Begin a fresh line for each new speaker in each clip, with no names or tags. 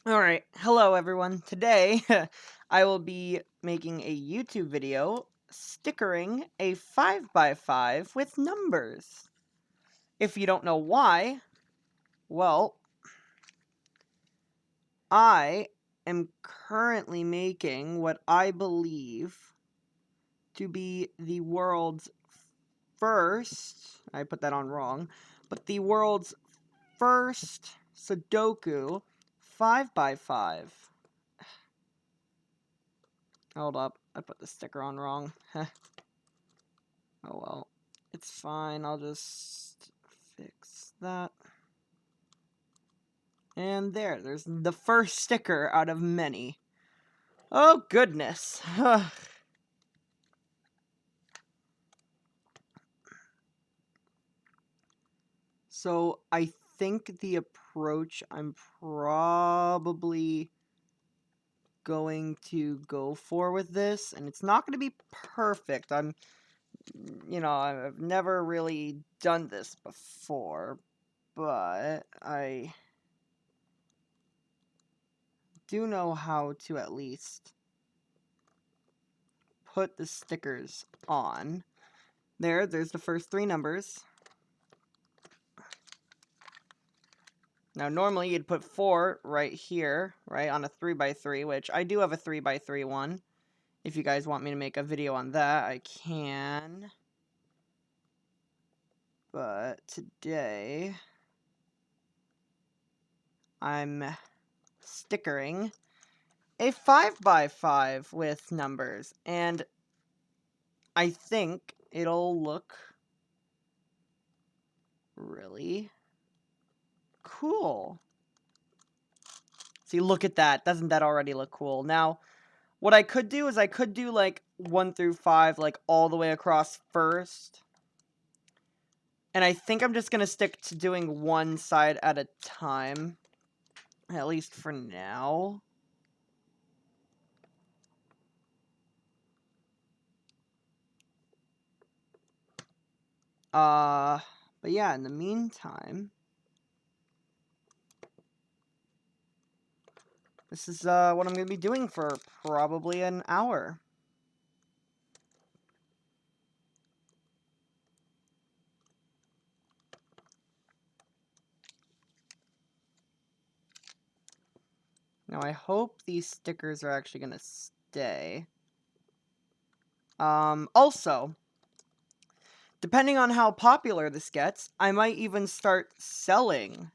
Alright, hello everyone. Today, I will be making a YouTube video stickering a 5x5 with numbers. If you don't know why, well, I am currently making what I believe to be the world's first, I put that on wrong, but the world's first Sudoku 5x5. Hold up, I put the sticker on wrong. Oh well, it's fine, I'll just fix that. And there's the first sticker out of many. Oh goodness. So I think the approach I'm probably going to go for with this, and it's not going to be perfect. I've never really done this before, but I do know how to at least put the stickers on. There's the first three numbers. Now, normally you'd put 4 right here, right, on a 3x3, which I do have a 3x3 one. If you guys want me to make a video on that, I can. But today, I'm stickering a 5x5 with numbers, and I think it'll look really cool. See, look at that. Doesn't that already look cool? Now, what I could do is I could do like 1 through 5, like all the way across first. And I think I'm just going to stick to doing one side at a time. At least for now. But yeah, in the meantime, this is what I'm going to be doing for probably an hour. Now, I hope these stickers are actually going to stay. Also, depending on how popular this gets, I might even start selling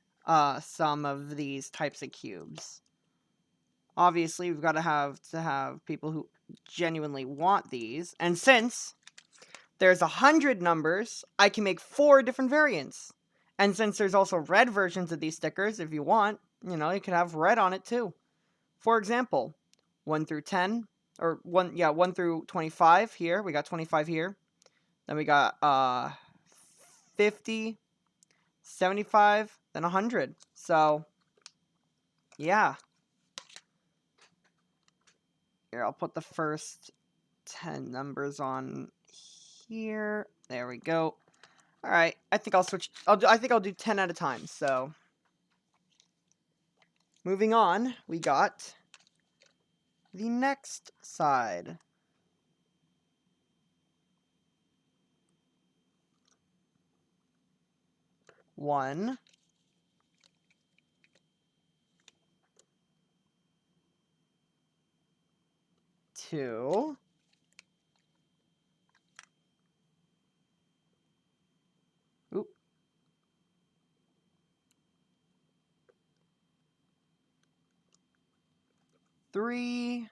some of these types of cubes. Obviously, we've got to have people who genuinely want these, and since there's 100 numbers, I can make 4 different variants. And since there's also red versions of these stickers, if you want, you can have red on it too. For example, 1 through 10, or 1 through 25 here. We got 25 here. Then we got 50, 75, then 100. So, yeah. Here, I'll put the first 10 numbers on here. There we go. All right, I think I'll switch. I think I'll do 10 at a time. So, moving on, we got the next side. 1, 2, 3,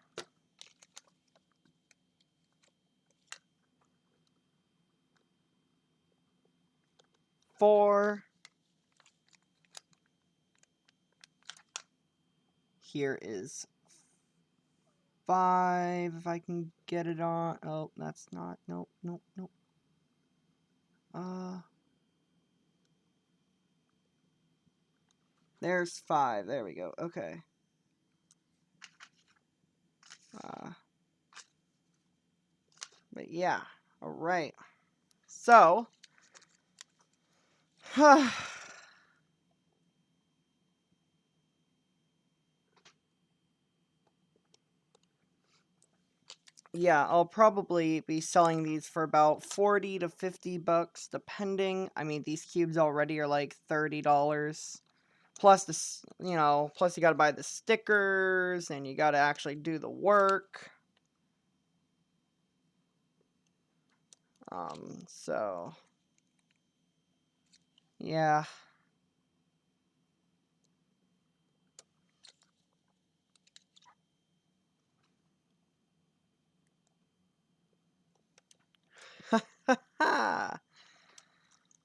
4. Here is 5, if I can get it on. Oh, that's not. Nope, nope, nope. There's 5. There we go. Okay. But yeah. All right. So, yeah, I'll probably be selling these for about 40 to 50 bucks, depending. I mean, these cubes already are like $30. Plus this, plus you gotta buy the stickers, and you gotta actually do the work. So, yeah.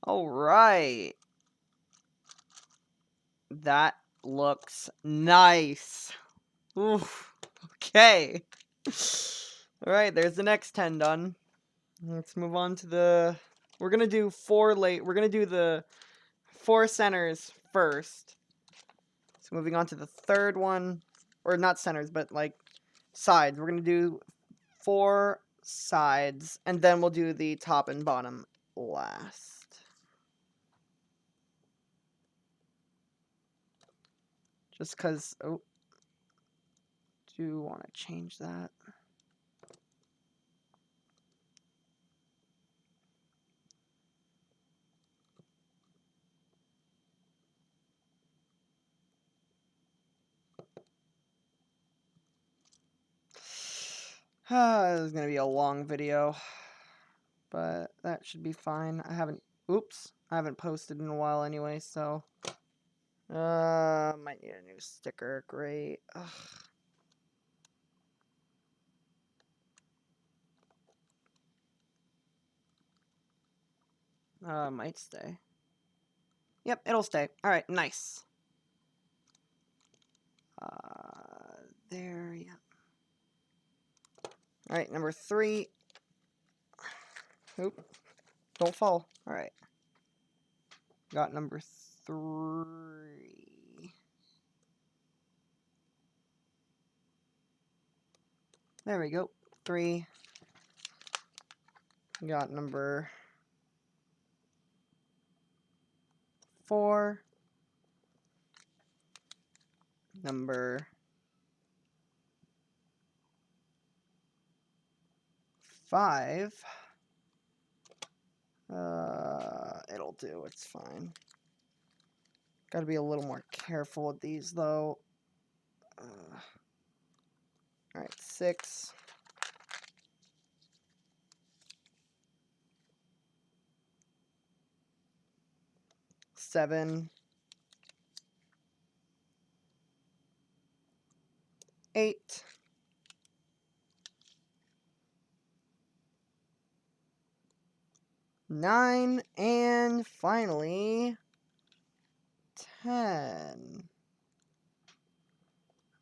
All right. That looks nice. Oof. Okay. All right, there's the next 10 done. Let's move on to the... We're going to do We're going to do the 4 centers first. So moving on to the third one. Or not centers, but like sides. We're going to do 4 sides. And then we'll do the top and bottom last. Just because... Oh. Do want to change that. This is going to be a long video, but that should be fine. I haven't posted in a while anyway, so might need a new sticker. Great. Might stay. Yep, it'll stay. All right, nice. There, yeah. All right, number 3. Oop, don't fall. All right. Got number 3. There we go. 3. Got number 4. Number 5. It'll do. It's fine. Gotta be a little more careful with these, though. Alright, 6. 7. 8. 9. And finally, 10.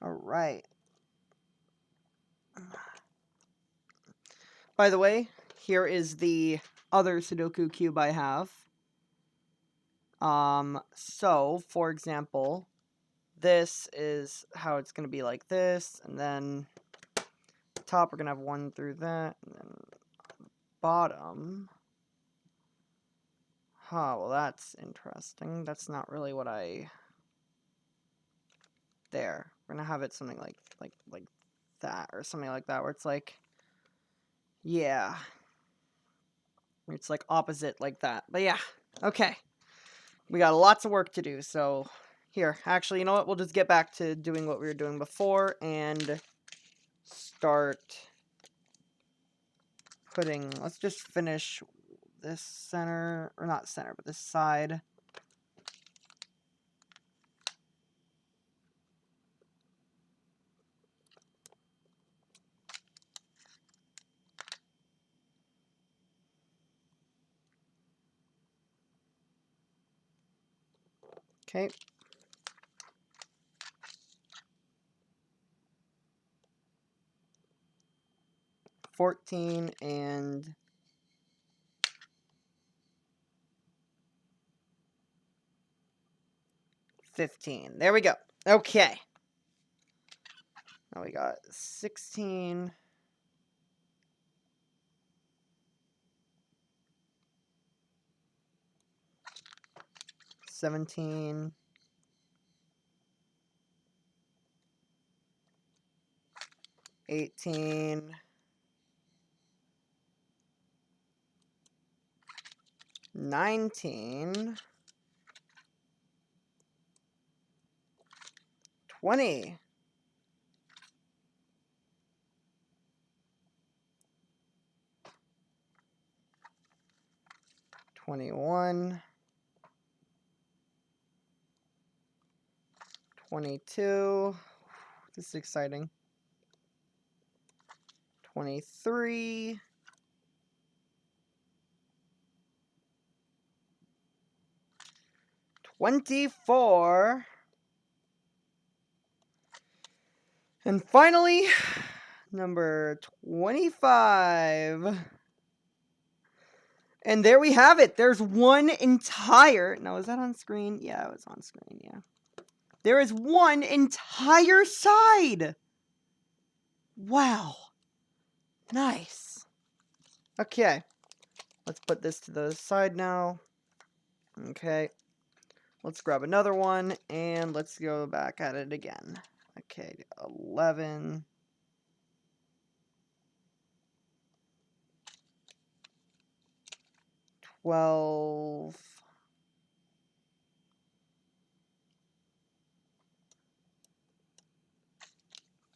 Alright. By the way, here is the other Sudoku cube I have. So, for example, this is how it's going to be like this, and then top we're going to have 1 through that, and then bottom. Well, that's interesting. That's not really what I... There. We're going to have it something like that, or something like that, where it's like... Yeah. It's like opposite like that. But yeah, okay. We got lots of work to do, so... Here, actually, you know what? We'll just get back to doing what we were doing before, and start putting... Let's just finish this center, or not center, but this side. Okay. $14 and $15. There we go. Okay. Now we got 16. 17. 18. 19, 20, 21, 22. This is exciting. 23, 24, and finally, number 25. And there we have it. There's one entire... Now, is that on screen? Yeah, it was on screen, yeah. There is one entire side. Wow. Nice. Okay. Let's put this to the side now. Okay. Let's grab another one, and let's go back at it again. Okay, 11. 12.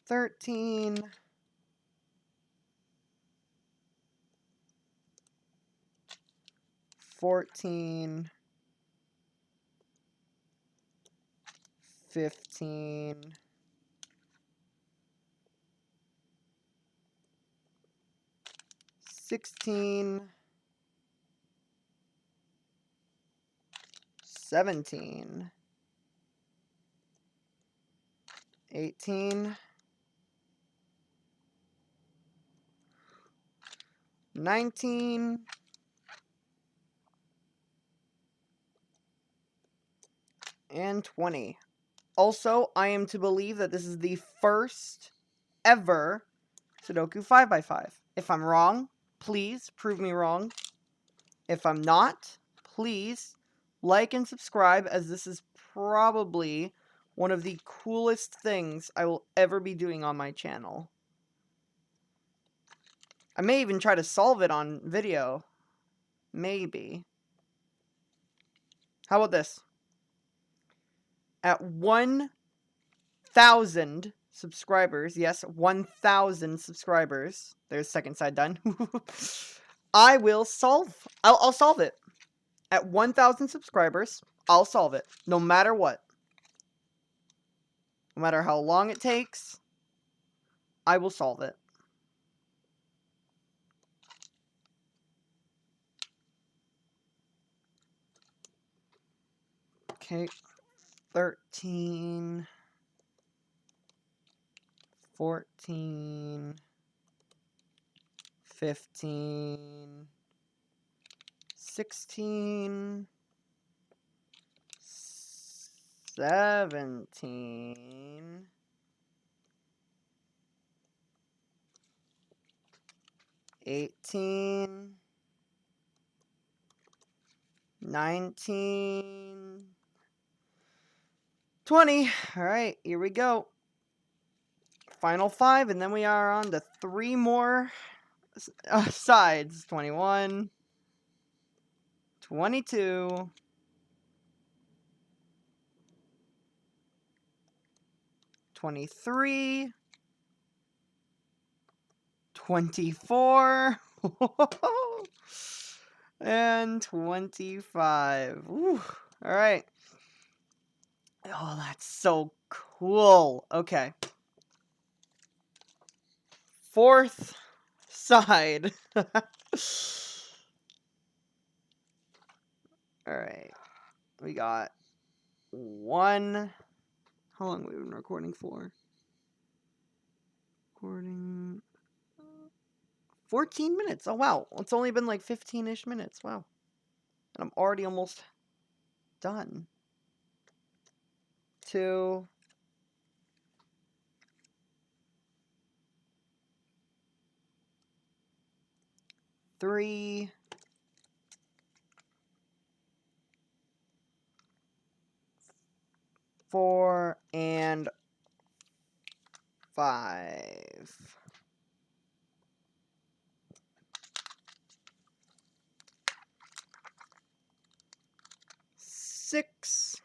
13. 14. 15. 16. 17. 18. 19. 20. Also, I am to believe that this is the first ever Sudoku 5x5. If I'm wrong, please prove me wrong. If I'm not, please like and subscribe, as this is probably one of the coolest things I will ever be doing on my channel. I may even try to solve it on video. Maybe. How about this? At 1,000 subscribers, yes, 1,000 subscribers. There's second side done. I will solve. I'll solve it. At 1,000 subscribers, I'll solve it. No matter what. No matter how long it takes, I will solve it. Okay. 13. 14. 15. 16. 17. 18. 19. 20. Alright, here we go. Final 5, and then we are on to 3 more sides. 21. 22. 23. 24. And 25. Woo. All right. Oh, that's so cool. Okay. 4th side. All right. We got 1. How long have we been recording for? Recording 14 minutes. Oh, wow. It's only been like 15-ish minutes. Wow. And I'm already almost done. 2. 3. 4. And 5. 6,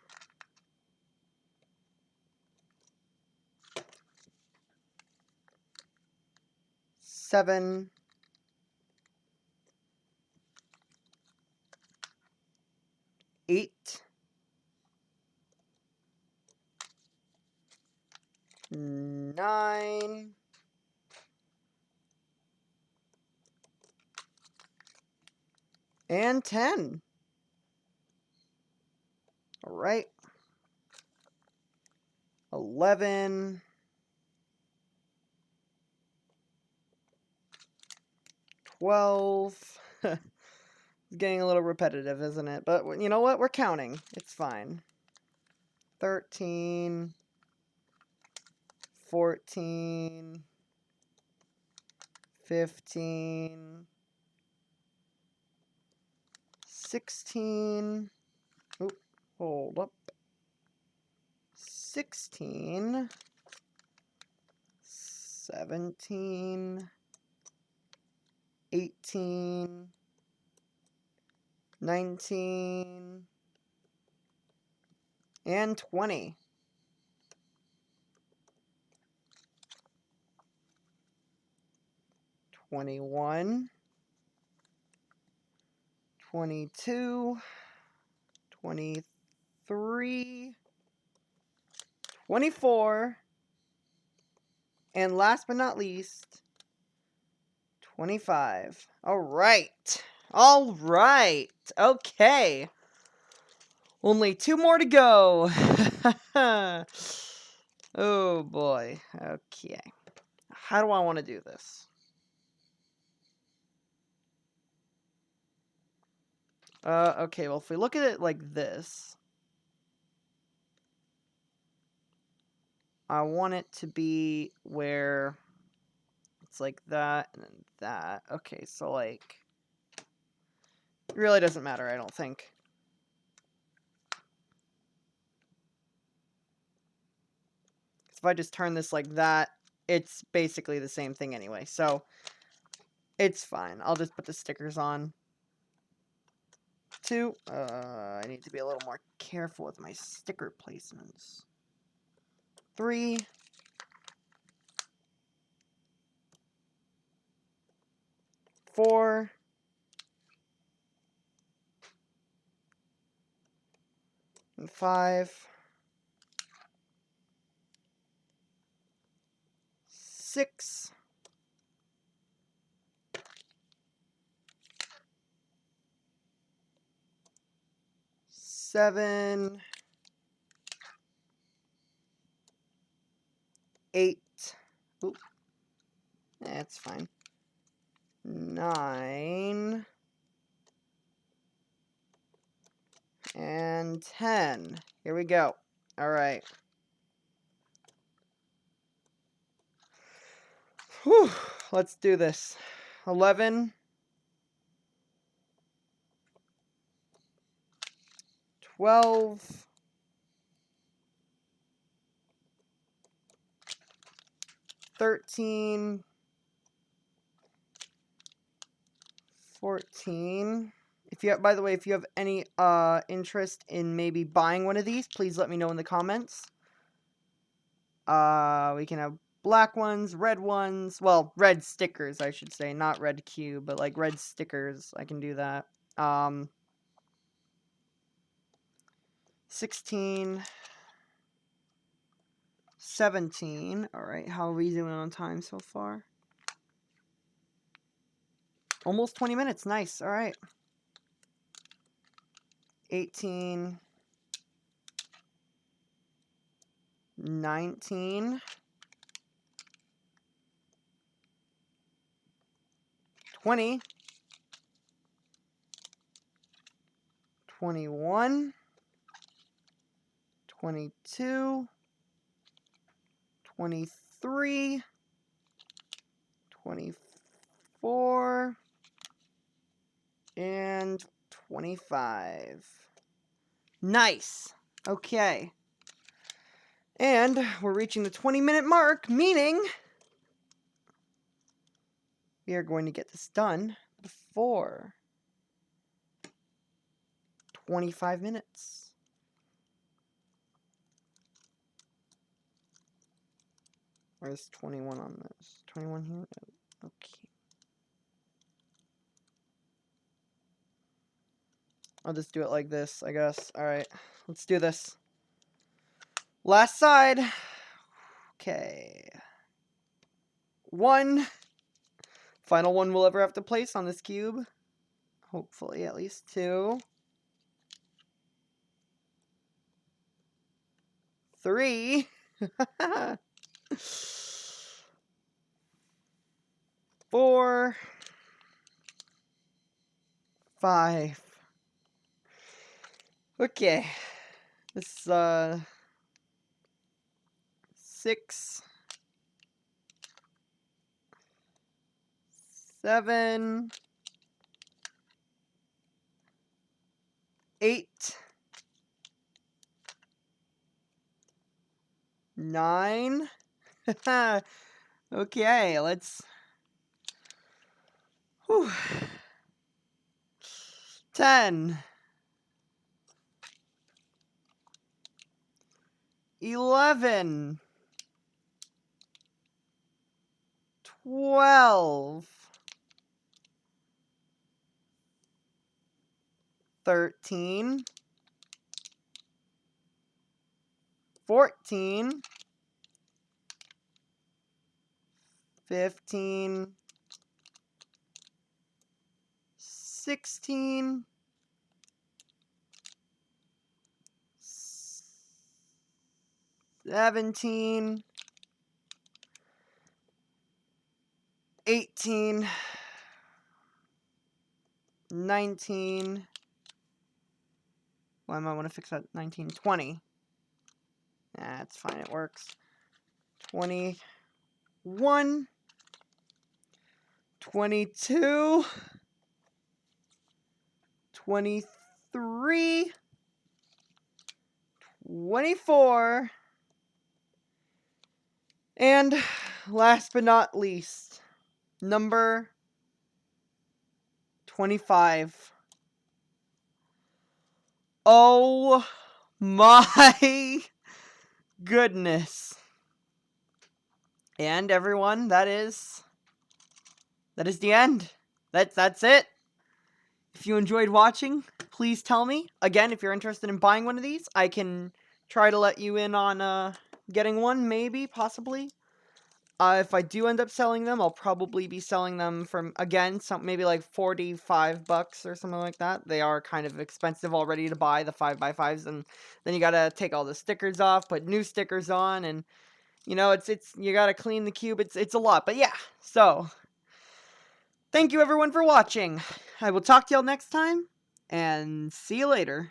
7, 8, 9, and 10. All right. 11, 12. It's getting a little repetitive, isn't it? But you know what? We're counting. It's fine. 13, 14, 15, 16. Oop, hold up. 16, 17, 18, 19, and 20. 21, 22, 23, 24, and last but not least, 25. All right. All right. Okay. Only 2 more to go. Oh boy. Okay. How do I want to do this? Okay, well, if we look at it like this, I want it to be where it's like that and then that. Okay, so like, it really doesn't matter, I don't think. If I just turn this like that, it's basically the same thing anyway, so it's fine. I'll just put the stickers on. 2. I need to be a little more careful with my sticker placements. 3. 4. 5. 6. 7. 8. Oop. That's fine. 9. And 10. Here we go. All right. Whew. Let's do this. 11. 12. 13. 14. If you have, by the way, if you have any interest in maybe buying one of these, please let me know in the comments. We can have black ones, red ones, well, red stickers, I should say, not red cube, but like red stickers. I can do that. 16, 17. All right, how are we doing on time so far? Almost 20 minutes. Nice. All right. 18, 19, 20, 21, 22, 23, 24, and 25. Nice. Okay. And we're reaching the 20-minute mark, meaning we are going to get this done before 25 minutes. Where's 21 on this? 21 here? Okay. I'll just do it like this, I guess. Alright, let's do this. Last side. Okay. 1. Final one we'll ever have to place on this cube. Hopefully, at least 2. 3. 4. 5. Okay. This, 6. 7. 8. 9. Okay, let's... Whew. 10. 11. 12. 13. 14. 15. 16. 17. 18. 19. Why am I want to fix that? 19. 20. That's fine, it works. 21. 22. 23. 24. And last but not least, number 25. Oh my goodness. And everyone, that is the end. That's it. If you enjoyed watching, please tell me. Again, if you're interested in buying one of these, I can try to let you in on getting one, maybe, possibly. If I do end up selling them, I'll probably be selling them from, again, maybe like 45 bucks or something like that. They are kind of expensive already to buy, the 5x5s, and then you gotta take all the stickers off, put new stickers on, and, you know, it's you gotta clean the cube. It's a lot, but yeah. So, thank you everyone for watching. I will talk to y'all next time, and see you later.